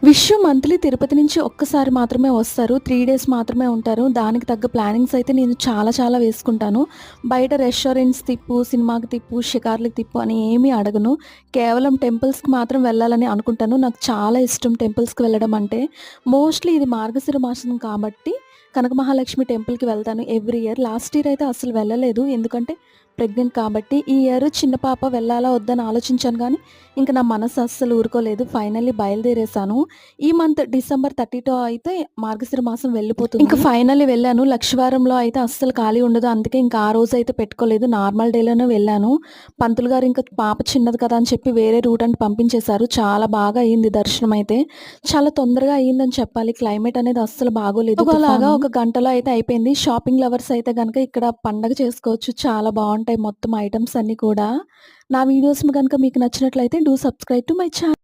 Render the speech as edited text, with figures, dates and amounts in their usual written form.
Vishu monthly Tirupati నుంచి ఒక్కసారి మాత్రమే వస్తారు. 3 డేస్ మాత్రమే ఉంటారు. దానికి తగ్గ ప్లానింగ్స్ అయితే నేను చాలా చాలా వేసుకుంటాను. బయట రెస్టారెంట్స్ తిప్పు, సినిమాకి తిప్పు, షికార్లకి తిప్పు అని ఏమీ అడగను. కేవలం టెంపుల్స్‌కి మాత్రం వెళ్ళాలని అనుకుంటాను. నాకు చాలా ఇష్టం టెంపుల్స్‌కి వెళ్ళడం అంటే. మోస్ట్‌లీ ఇది మార్గశిర మాసం కాబట్టి కనక మహాలక్ష్మి టెంపుల్‌కి వెళ్తాను ఎవ్రీ ఇయర్. లాస్ట్ ఇయర్ అయితే అస్సలు వెళ్ళలేదు. ఎందుకంటే ప్రెగ్నెంట్ కాబట్టి. ఈ ఇయర్ చిన్న పాప వెళ్ళాలా వద్దా అని ఆలోచించాను గానీ, ఇంక నా మనసు అస్సలు ఊరుకోలేదు. ఫైనల్లీ బయలుదేరేసాను. ఈ మంత్ డిసెంబర్ 30 అయితే మార్గశిర మాసం వెళ్ళిపోతుంది. ఇంక ఫైనల్లీ వెళ్ళాను. లక్షవారంలో అయితే అస్సలు ఖాళీ ఉండదు. అందుకే ఇంక ఆ రోజైతే పెట్టుకోలేదు. నార్మల్ డేలోనే వెళ్ళాను. పంతులు గారు ఇంక పాప చిన్నది కదా అని చెప్పి వేరే రూట్ అంటే పంపించేశారు. చాలా బాగా అయింది దర్శనం అయితే. చాలా తొందరగా అయిందని చెప్పాలి. క్లైమేట్ అనేది అస్సలు బాగోలేదు. ఒకలాగా ఒక గంటలో అయితే అయిపోయింది. షాపింగ్ లవర్స్ అయితే గనక ఇక్కడ పండగ చేసుకోవచ్చు. చాలా బావుంటాయి మొత్తం ఐటెమ్స్ అన్నీ కూడా. నా వీడియోస్ గనుక మీకు నచ్చినట్లయితే do subscribe to my channel.